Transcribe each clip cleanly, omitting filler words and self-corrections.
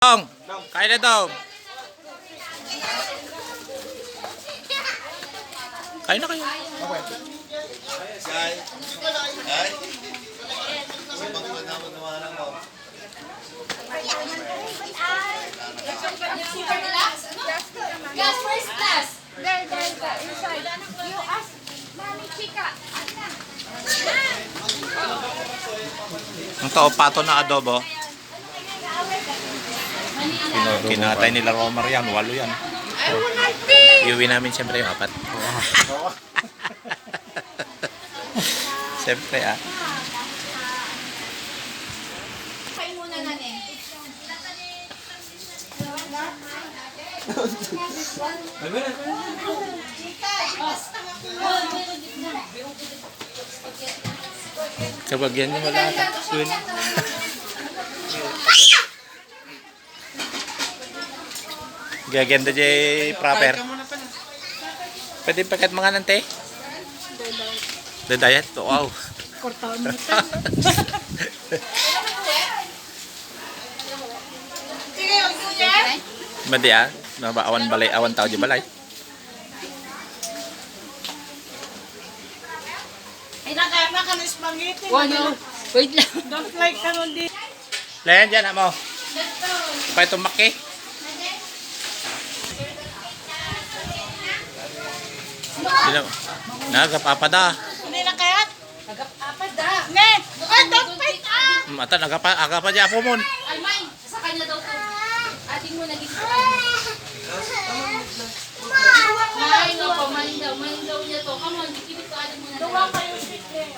Dong, kain na Dong. Kain na kayo. Gas first class. There, inside. You ask Mami Chika. Ang pato na adobo. Kinatay nila Romar yan, 8 yan. Iuwi namin siyempre yung 4. Siyempre Kain muna na eh. Kapag yan yung wala. Gaganda jay proper. Pwede paket mga nante? The diet? Wow. Kortaon mo ito. Sige, kuya. Madi awan balay, awan tao di balay. Ay, nakama ka ng spaghetti. Wait lang. Don't like ka nun di. Layan dyan mo. Pa itong maki. Sino? Nagapapada. Hindi na kaya? Agap-apad da. Ne! Ay, don't fight ah! Mata agapa dyan po mon. Almay, sa kanya daw to. Ating mo naging Ay, no po, main daw niya to. Come on, dikibit ko ating mo na. Duwa kayo sit eh.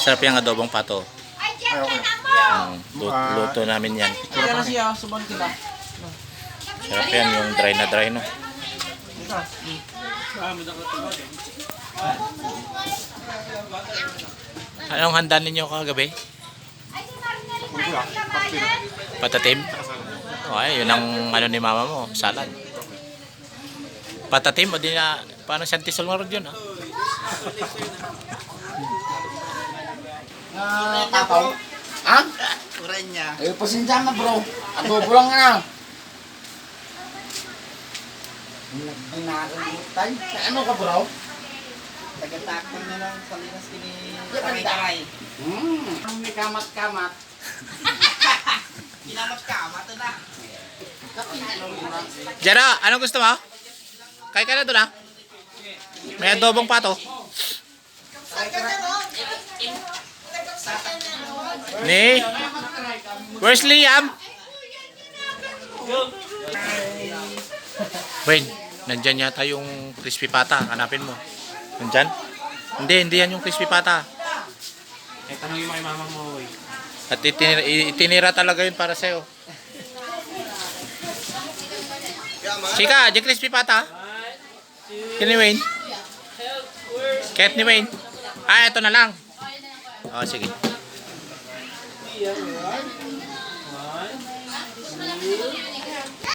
Sarap yung adobong pato. Luto namin yan. Kaya na siya, subon kita. Sarap yan, yung dry na dry no. Anong handa ninyo kagabi? Patatim? Okay, yun ang ano ni mama mo, salad. Patatim o di na, paano Santisol nga rin yun ha? Tataw. Ha? Kuran niya. Eh, pasensya na bro. Adobo lang na. Nagdinakalimutan. Ano ka bro? Tagatakpan na lang sa linas kini Taray-taray. Ang may kamat-kamat. Kinamat-kamat na. Jera, anong gusto mo? Kaya ka na doon ha? May adobong pato. Ni? Where's Liam? Wayne, nandyan yata yung crispy pata. Hanapin mo. Nandyan? Hindi yan yung crispy pata. Eh, tanongin mo kay mama mo. At itinira talaga yun para sa'yo. Chika, di crispy pata. Kini Wayne. Kahit ni Wayne. Ito na lang. Oh, sige. One, two,